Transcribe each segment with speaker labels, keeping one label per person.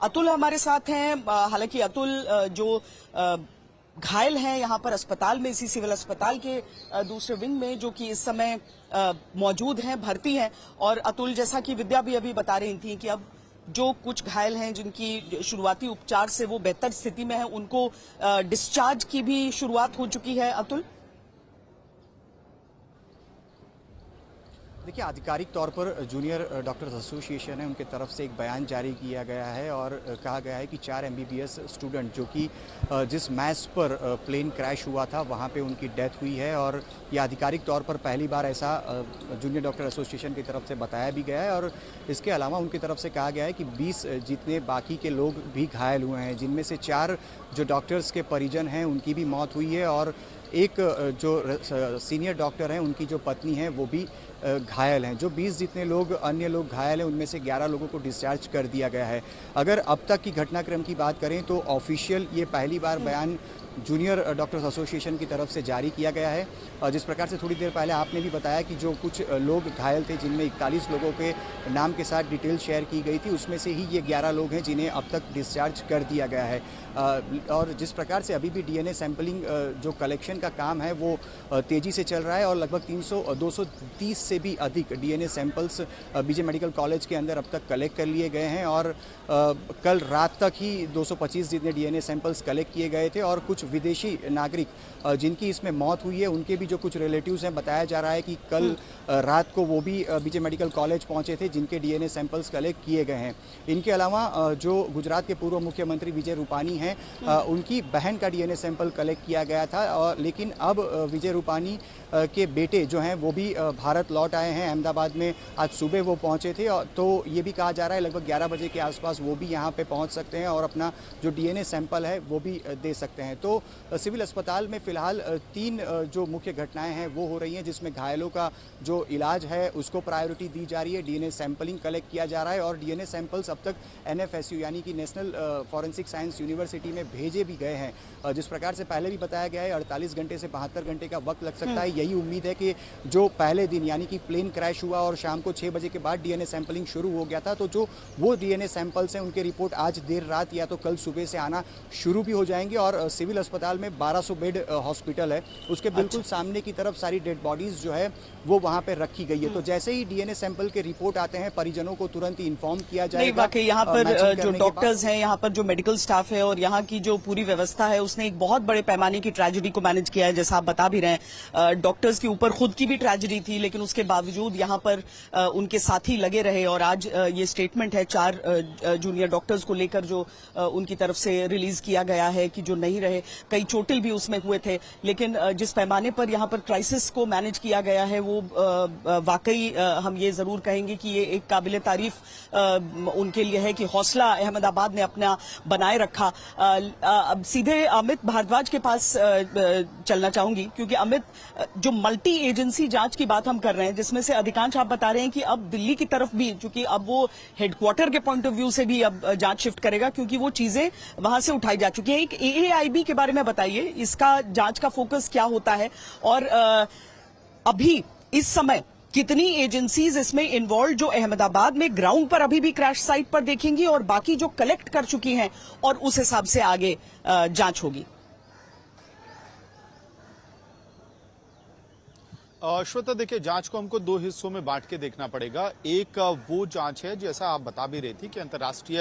Speaker 1: अतुल हमारे साथ हैं। हालांकि अतुल जो घायल हैं यहाँ पर अस्पताल में, इसी सिविल अस्पताल के दूसरे विंग में, जो कि इस समय मौजूद हैं, भर्ती हैं। और अतुल, जैसा कि विद्या भी अभी बता रही थी कि अब जो कुछ घायल हैं जिनकी शुरुआती उपचार से वो बेहतर स्थिति में है, उनको डिस्चार्ज की भी शुरुआत हो चुकी है। अतुल,
Speaker 2: देखिए, आधिकारिक तौर पर जूनियर डॉक्टर्स एसोसिएशन है, उनके तरफ से एक बयान जारी किया गया है और कहा गया है कि 4 MBBS स्टूडेंट जो कि जिस मैच पर प्लेन क्रैश हुआ था वहां पे उनकी डेथ हुई है। और ये आधिकारिक तौर पर पहली बार ऐसा जूनियर डॉक्टर एसोसिएशन की तरफ से बताया भी गया है। और इसके अलावा उनकी तरफ से कहा गया है कि 20 जितने बाकी के लोग भी घायल हुए हैं, जिनमें से 4 जो डॉक्टर्स के परिजन हैं उनकी भी मौत हुई है और एक जो सीनियर डॉक्टर हैं उनकी जो पत्नी है वो भी घायल हैं। जो 20 जितने लोग अन्य लोग घायल हैं उनमें से 11 लोगों को डिस्चार्ज कर दिया गया है। अगर अब तक की घटनाक्रम की बात करें तो ऑफिशियल ये पहली बार बयान जूनियर डॉक्टर्स एसोसिएशन की तरफ से जारी किया गया है। जिस प्रकार से थोड़ी देर पहले आपने भी बताया कि जो कुछ लोग घायल थे, जिनमें 41 लोगों के नाम के साथ डिटेल शेयर की गई थी, उसमें से ही ये 11 लोग हैं जिन्हें अब तक डिस्चार्ज कर दिया गया है। और जिस प्रकार से अभी भी DNA सैंपलिंग जो कलेक्शन का काम है वो तेज़ी से चल रहा है और लगभग 230 से भी अधिक DNA samples BJ medical college के अंदर अब तक कलेक्ट कर लिए गए हैं। और कल रात तक ही 225 जितने DNA सैंपल्स कलेक्ट किए गए थे। और कुछ विदेशी नागरिक जिनकी इसमें मौत हुई है उनके भी जो कुछ रिलेटिव्स हैं, बताया जा रहा है कि कल रात को वो भी BJ मेडिकल कॉलेज पहुंचे थे, जिनके DNA सैंपल्स कलेक्ट किए गए हैं। इनके अलावा जो गुजरात के पूर्व मुख्यमंत्री विजय रूपानी हैं, उनकी बहन का DNA सैंपल कलेक्ट किया गया था। लेकिन अब विजय रूपानी के बेटे जो हैं वो भी भारत लौट आए हैं। अहमदाबाद में आज सुबह वो पहुंचे थे। तो ये भी कहा जा रहा है लगभग 11 बजे के आसपास वो भी यहाँ पे पहुंच सकते हैं और अपना जो DNA सैंपल है वो भी दे सकते हैं। तो सिविल अस्पताल में फिलहाल 3 जो मुख्य घटनाएं हैं वो हो रही हैं, जिसमें घायलों का जो इलाज है उसको प्रायोरिटी दी जा रही है। DNA सैंपलिंग कलेक्ट किया जा रहा है और DNA सैंपल्स अब तक NFSU यानी कि नेशनल फॉरेंसिक साइंस यूनिवर्सिटी में भेजे भी गए हैं। जिस प्रकार से पहले भी बताया गया है 48 घंटे से 72 घंटे का वक्त लग सकता है। यही उम्मीद है कि जो पहले दिन यानी कि प्लेन क्रैश हुआ और शाम को 6 बजे के बाद DNA सैंपलिंग शुरू हो गया था, तो जो वो DNA सैंपल्स हैं उनके रिपोर्ट आज देर रात या तो कल सुबह से आना शुरू भी हो जाएंगे। और सिविल अस्पताल में 1200 बेड हॉस्पिटल है, उसके बिल्कुल सामने की तरफ सारी डेड बॉडीज जो है वो वहां पे रखी गई है। तो जैसे ही DNA सैंपल के रिपोर्ट आते हैं परिजनों को तुरंत ही इन्फॉर्म किया जाएगा।
Speaker 1: वाकई यहाँ पर जो डॉक्टर्स हैं, यहाँ पर जो मेडिकल स्टाफ है और यहाँ की जो पूरी व्यवस्था है, उसने एक बहुत बड़े पैमाने की ट्रेजेडी को मैनेज किया है। जैसा आप बता भी रहे हैं, डॉक्टर्स के ऊपर खुद की भी ट्रेजेडी थी, लेकिन उसके बावजूद यहाँ पर उनके साथी लगे रहे। और आज ये स्टेटमेंट है 4 जूनियर डॉक्टर्स को लेकर जो उनकी तरफ से रिलीज किया गया है कि जो नहीं रहे, कई चोटिल भी उसमें हुए थे। लेकिन जिस पैमाने पर यहाँ पर क्राइसिस को मैनेज किया गया है वो वाकई हम ये जरूर कहेंगे कि ये एक काबिले तारीफ उनके लिए है कि हौसला अहमदाबाद ने अपना बनाए रखा। अब सीधे अमित भारद्वाज के पास चलना चाहूंगी, क्योंकि अमित, जो मल्टी एजेंसी जांच की बात हम कर रहे हैं, जिसमें से अधिकांश आप बता रहे हैं कि अब दिल्ली की तरफ भी, चूंकि अब वो हेडक्वार्टर के पॉइंट ऑफ व्यू से भी अब जांच शिफ्ट करेगा, क्योंकि वो चीजें वहां से उठाई जा चुकी है। एक AAIB के बारे में बताइए, इसका जांच का फोकस क्या होता है और अभी इस समय कितनी एजेंसीज इसमें इन्वॉल्व जो अहमदाबाद में ग्राउंड पर अभी भी क्रैश साइट पर देखेंगी और बाकी जो कलेक्ट कर चुकी हैं, और उस हिसाब से आगे जांच होगी?
Speaker 3: श्वेता, देखिए, जांच को हमको 2 हिस्सों में बांट के देखना पड़ेगा। एक वो जांच है, जैसा आप बता भी रही थी, कि अंतर्राष्ट्रीय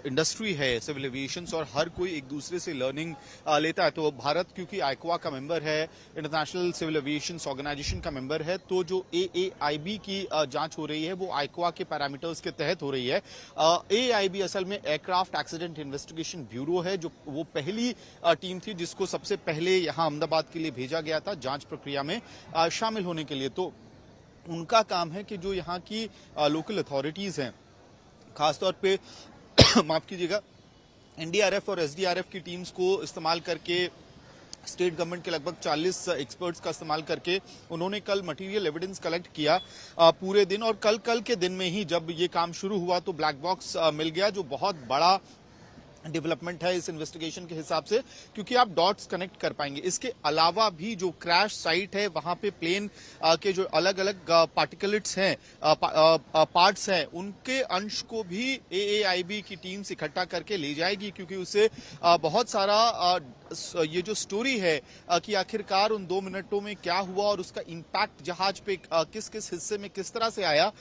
Speaker 3: इंडस्ट्री है सिविल एविएशन और हर कोई एक दूसरे से लर्निंग लेता है। तो भारत क्योंकि आइक्वा का मेंबर है, इंटरनेशनल सिविल एविएशन ऑर्गेनाइजेशन का मेंबर है, तो जो AAIB की जांच हो रही है वो आइक्वा के पैरामीटर्स के तहत हो रही है। AAIB असल में एयरक्राफ्ट एक्सीडेंट इन्वेस्टिगेशन ब्यूरो है, जो वो पहली टीम थी जिसको सबसे पहले यहाँ अहमदाबाद के लिए भेजा गया था जांच प्रक्रिया में शामिल होने के लिए। तो उनका काम है कि जो यहाँ की लोकल अथॉरिटीज हैं, खासतौर पे माफ कीजिएगा, NDRF और SDRF की टीम्स को इस्तेमाल करके, स्टेट गवर्नमेंट के लगभग 40 एक्सपर्ट्स का इस्तेमाल करके उन्होंने कल मटेरियल एविडेंस कलेक्ट किया पूरे दिन। और कल के दिन में ही जब ये काम शुरू हुआ तो ब्लैक बॉक्स मिल गया, जो बहुत बड़ा डेवलपमेंट है इस इन्वेस्टिगेशन के हिसाब से, क्योंकि आप डॉट्स कनेक्ट कर पाएंगे। इसके अलावा भी जो क्रैश साइट है वहां पे प्लेन के जो अलग अलग पार्टिकुलेट्स हैं, पार्ट्स हैं, उनके अंश को भी एएआईबी की टीम इकट्ठा करके ले जाएगी, क्योंकि उसे बहुत सारा ये जो स्टोरी है कि आखिरकार उन 2 मिनटों में क्या हुआ और उसका इंपैक्ट जहाज पे किस किस हिस्से में किस तरह से आया,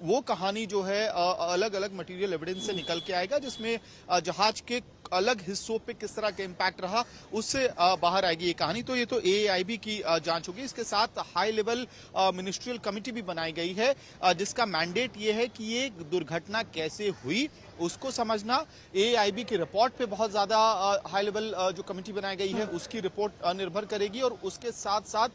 Speaker 3: वो कहानी जो है अलग अलग मटेरियल एविडेंस से निकल के आएगा, जिसमें जहाज के अलग हिस्सों पे किस तरह का इंपैक्ट रहा उससे बाहर आएगी ये कहानी। तो ये तो एएआईबी की जांच होगी। इसके साथ हाई लेवल मिनिस्ट्रियल कमेटी भी बनाई गई है, जिसका मैंडेट ये है कि ये दुर्घटना कैसे हुई उसको समझना। एएआईबी की रिपोर्ट पे बहुत ज्यादा हाई लेवल जो कमेटी बनाई गई है उसकी रिपोर्ट निर्भर करेगी, और उसके साथ साथ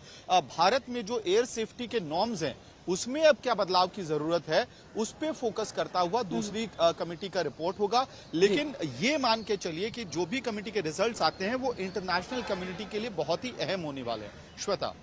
Speaker 3: भारत में जो एयर सेफ्टी के नॉर्म्स हैं उसमें अब क्या बदलाव की जरूरत है उस पे फोकस करता हुआ दूसरी कमेटी का रिपोर्ट होगा। लेकिन ये मान के चलिए कि जो भी कमेटी के रिजल्ट्स आते हैं वो इंटरनेशनल कम्युनिटी के लिए बहुत ही अहम होने वाले हैं। श्वेता।